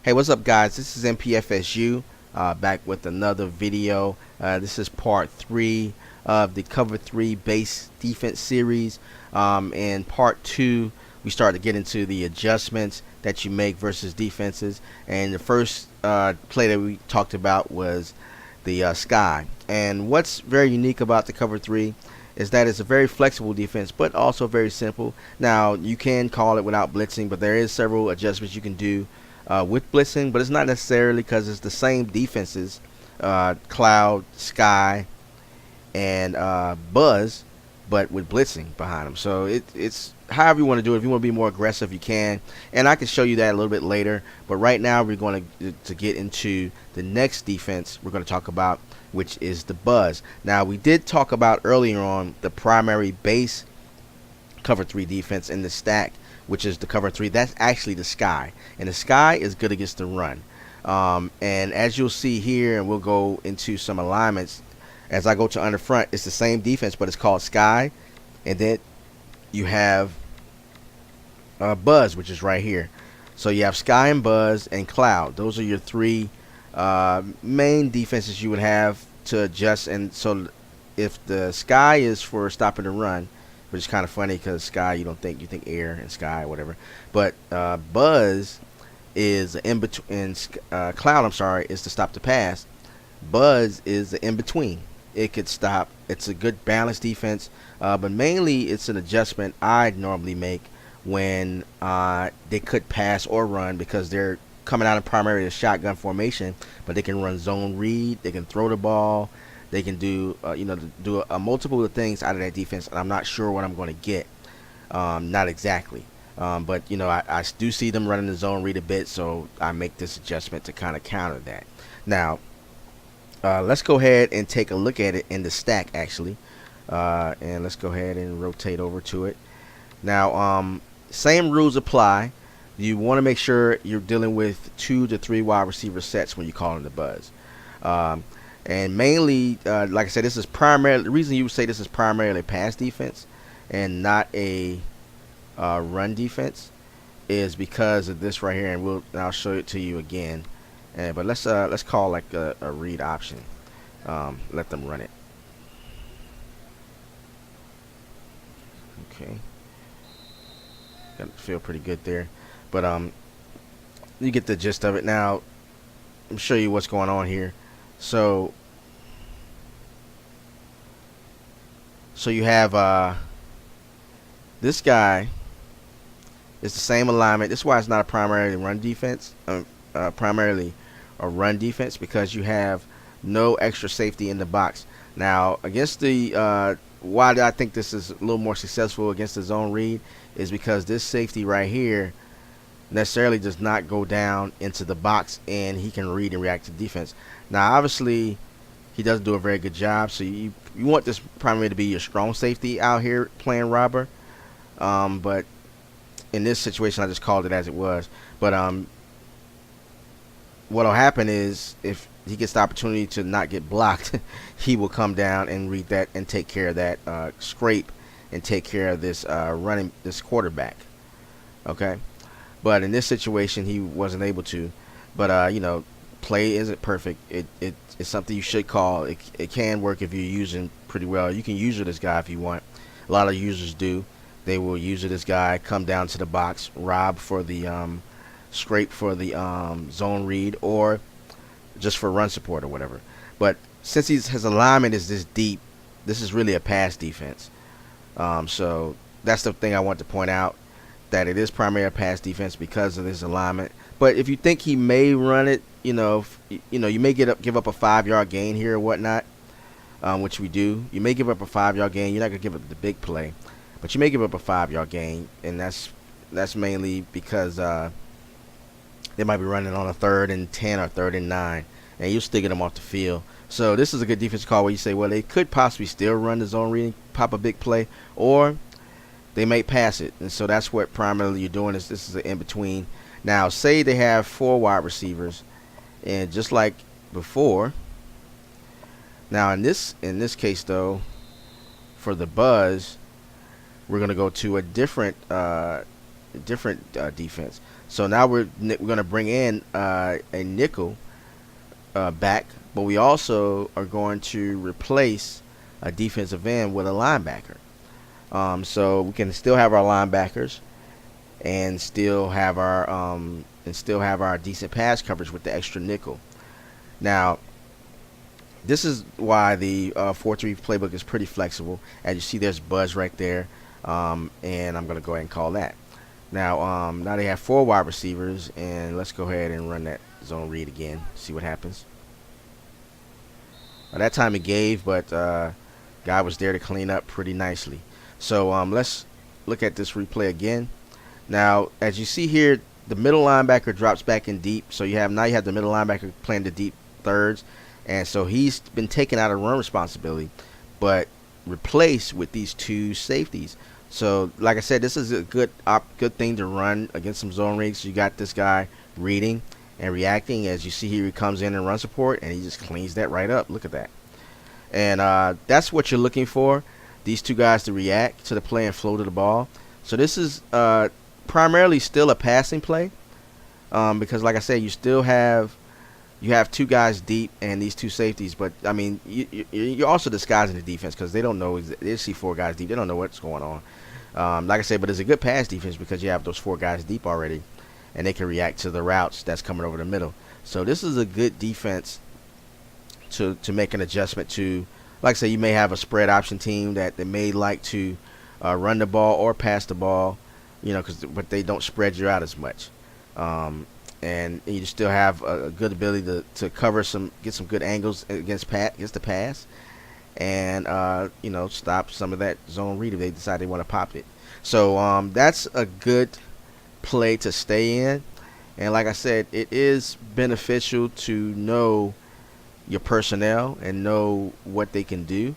Hey, what's up, guys? This is MPFSU back with another video. This is part 3 of the Cover 3 base defense series. In part 2, we start to get into the adjustments that you make versus defenses. And the first play that we talked about was the sky. And what's very unique about the Cover 3 is that it's a very flexible defense, but also very simple. Now, you can call it without blitzing, but there is several adjustments you can do with blitzing, but it's not necessarily because it's the same defenses, cloud, sky, and buzz, but with blitzing behind them. So it's however you want to do it. If you want to be more aggressive, you can, and I can show you that a little bit later. But right now we're going to get into the next defense we're going to talk about, which is the buzz. Now, we did talk about earlier on the primary base Cover 3 defense in the stack, which is the Cover 3. That's actually the sky, and the sky is good against the run. And as you'll see here, and we'll go into some alignments as I go to under front, it's the same defense, but it's called sky. And then you have buzz, which is right here. So you have sky and buzz and cloud. Those are your three main defenses you would have to adjust. And so if the sky is for stopping the run, which is kind of funny because sky, you think air and sky, whatever. But buzz is in between. Cloud, I'm sorry, is to stop the pass. Buzz is the in between. It could stop. It's a good balanced defense, but mainly it's an adjustment I normally make when they could pass or run, because they're coming out in primarily a shotgun formation, but they can run zone read. They can throw the ball. They can do, do a multiple of things out of that defense, and I'm not sure what I'm going to get. Not exactly. But, I do see them running the zone read a bit, so I make this adjustment to kind of counter that. Now, let's go ahead and take a look at it in the stack, actually. And let's go ahead and rotate over to it. Now, same rules apply. You want to make sure you're dealing with 2 to 3 wide receiver sets when you're calling the buzz. And mainly, like I said, this is primarily the reason you would say this is primarily pass defense and not a run defense is because of this right here, and I'll show it to you again. But let's call like a read option. Let them run it. Okay, got to feel pretty good there, but you get the gist of it. Now, let me show you what's going on here. So you have this guy is the same alignment. This is why it's not a primarily run defense, primarily a run defense, because you have no extra safety in the box. Now, against the why I think this is a little more successful against the zone read is because this safety right here necessarily does not go down into the box, and he can read and react to defense. Now, obviously, he doesn't do a very good job, so you want this primarily to be your strong safety out here playing robber. But in this situation, I just called it as it was. But what'll happen is if he gets the opportunity to not get blocked, he will come down and read that and take care of that scrape and take care of this this quarterback. Okay. But in this situation, he wasn't able to. But, play isn't perfect. It's something you should call. It can work if you're using pretty well. You can user this guy if you want. A lot of users do. They will user this guy, come down to the box, rob for the scrape for the zone read, or just for run support or whatever. But since his alignment is this deep, this is really a pass defense. So that's the thing I want to point out, that it is primarily a pass defense because of this alignment. But if you think he may run it, you may give up a 5-yard gain here or whatnot, which we do. You may give up a 5-yard gain. You're not gonna give up the big play, but you may give up a 5-yard gain, and that's mainly because they might be running on a 3rd and 10 or 3rd and 9, and you're still get them off the field. So this is a good defense call where you say, well, they could possibly still run the zone reading, pop a big play, or they may pass it. And so that's what primarily you're doing. This is an in-between. Now, say they have 4 wide receivers, and just like before, now in this case though, for the buzz, we're going to go to a different defense. So now we're going to bring in a nickel back, but we also are going to replace a defensive end with a linebacker. So we can still have our linebackers and still have our decent pass coverage with the extra nickel. Now, this is why the 4-3 playbook is pretty flexible. As you see, there's Buzz right there, and I'm going to go ahead and call that. Now they have 4 wide receivers, and let's go ahead and run that zone read again, see what happens. That time it gave, but guy was there to clean up pretty nicely. So let's look at this replay again. Now, as you see here, the middle linebacker drops back in deep. So you have the middle linebacker playing the deep thirds, and so he's been taken out of run responsibility, but replaced with these 2 safeties. So, like I said, this is a good thing to run against some zone reads. You got this guy reading and reacting. As you see here, he comes in and run support, and he just cleans that right up. Look at that. And that's what you're looking for. These 2 guys to react to the play and flow to the ball. So this is primarily still a passing play, because like I said, you have 2 guys deep and these 2 safeties. But I mean, you're also disguising the defense, because they don't know. They see 4 guys deep. They don't know what's going on. Like I said, but it's a good pass defense because you have those 4 guys deep already, and they can react to the routes that's coming over the middle. So this is a good defense to make an adjustment to. Like I said, you may have a spread option team that they may like to run the ball or pass the ball, but they don't spread you out as much. And you still have a good ability to cover get some good angles against the pass, and stop some of that zone read if they decide they want to pop it. So that's a good play to stay in. And like I said, it is beneficial to know your personnel and know what they can do.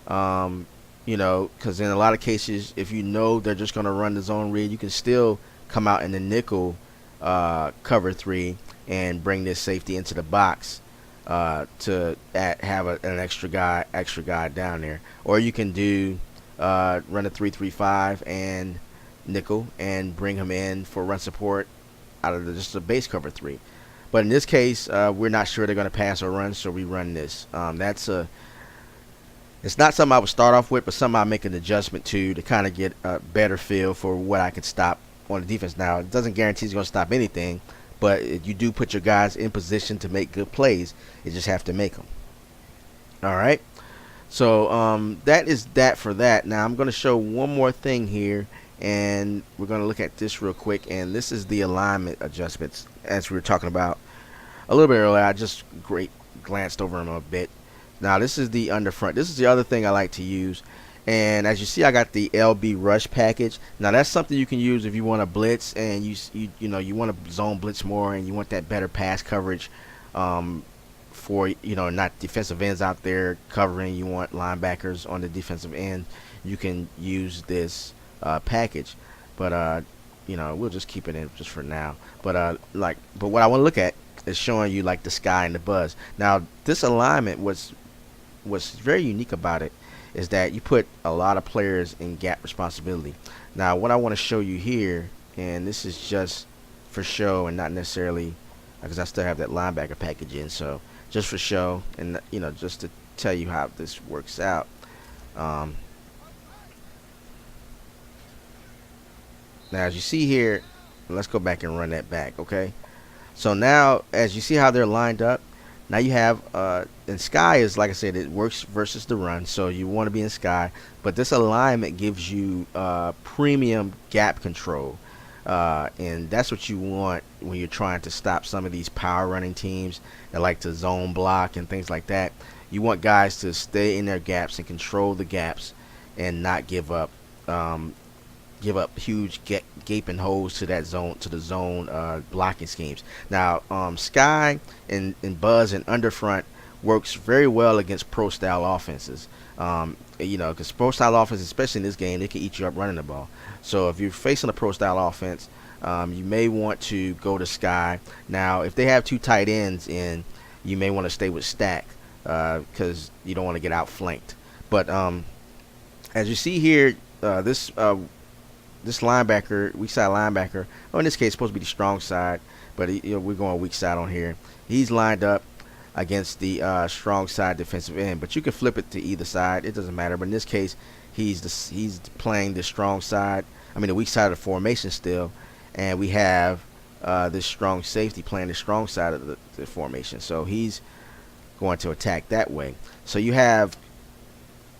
Because in a lot of cases, if you know they're just going to run the zone read, you can still come out in the nickel cover 3 and bring this safety into the box to have an extra guy down there. Or you can do run a 3-3-5 and nickel and bring him in for run support out of just a base cover 3. But in this case, we're not sure they're going to pass or run, so we run this. It's not something I would start off with, but something I make an adjustment to kind of get a better feel for what I can stop on the defense. Now, it doesn't guarantee it's going to stop anything, but you do put your guys in position to make good plays. You just have to make them. All right. So that is that for that. Now I'm going to show one more thing here, and we're going to look at this real quick. And this is the alignment adjustments, as we were talking about a little bit earlier. I just glanced over them a bit. Now this is the underfront. This is the other thing I like to use. And as you see, I got the LB Rush package. Now that's something you can use if you want to blitz and you want to zone blitz more and you want that better pass coverage for not defensive ends out there covering. You want linebackers on the defensive end. You can use this package, but we'll just keep it in just for now. But what I want to look at is showing you like the sky and the buzz. Now this alignment what's very unique about it is that you put a lot of players in gap responsibility. Now what I want to show you here, and this is just for show and not necessarily because I still have that linebacker package in, so just for show and just to tell you how this works out. Now as you see here, let's go back and run that back. Okay, so now as you see how they're lined up, now you have and sky is, like I said, it works versus the run, so you want to be in sky, but this alignment gives you premium gap control, and that's what you want when you're trying to stop some of these power running teams that like to zone block and things like that. You want guys to stay in their gaps and control the gaps and not give up huge gaping holes to the zone blocking schemes. Now sky and buzz and underfront works very well against pro style offenses, because pro style offenses, especially in this game, they can eat you up running the ball. So if you're facing a pro style offense, you may want to go to sky. Now if they have 2 tight ends in, you may want to stay with stack because you don't want to get outflanked. But as you see here, this this linebacker, weak side linebacker, oh, in this case, it's supposed to be the strong side, but we're going weak side on here. He's lined up against the strong side defensive end, but you can flip it to either side. It doesn't matter. But in this case, he's playing the strong side. I mean, the weak side of the formation still, and we have this strong safety playing the strong side of the formation. So he's going to attack that way. So you have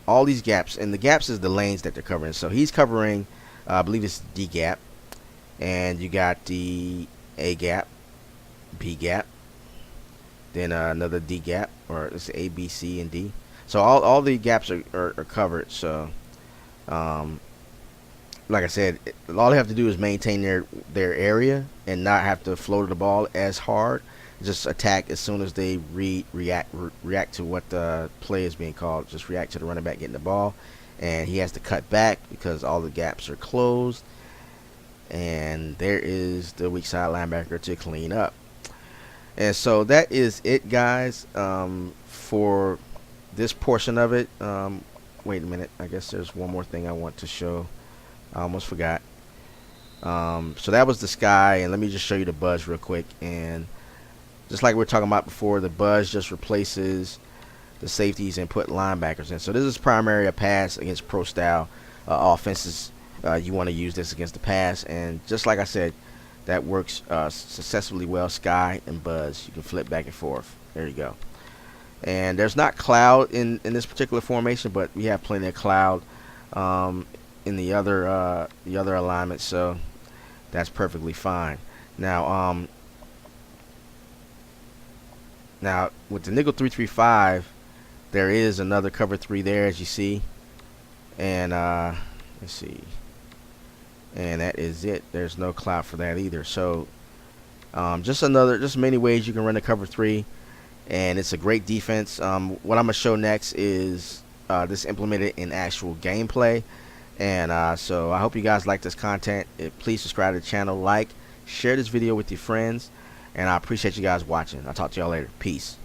all these gaps, and the gaps is the lanes that they're covering. So he's covering, I believe it's D gap, and you got the A gap, B gap, then another D gap, or it's A, B, C, and D. So all the gaps are covered. So like I said, all they have to do is maintain their area and not have to float the ball as hard. Just attack as soon as they react to what the play is being called. Just react to the running back getting the ball, and he has to cut back because all the gaps are closed. And there is the weak side linebacker to clean up. And so that is it, guys, for this portion of it. Wait a minute. I guess there's one more thing I want to show. I almost forgot. So that was the sky, and let me just show you the buzz real quick. And just like we were talking about before, the buzz just replaces the safeties and put linebackers in. So this is primarily a pass against pro style offenses. You want to use this against the pass, and just like I said, that works successfully well. Sky and buzz, you can flip back and forth. There you go. And there's not cloud in this particular formation, but we have plenty of cloud in the other alignment, so that's perfectly fine. Now with the nickel 335, there is another cover 3 there, as you see, and let's see, and that is it. There's no cloud for that either. So just many ways you can run the cover 3, and it's a great defense. What I'm gonna show next is this implemented in actual gameplay. And so I hope you guys like this content. Please subscribe to the channel, like, share this video with your friends, and I appreciate you guys watching. I'll talk to y'all later. Peace.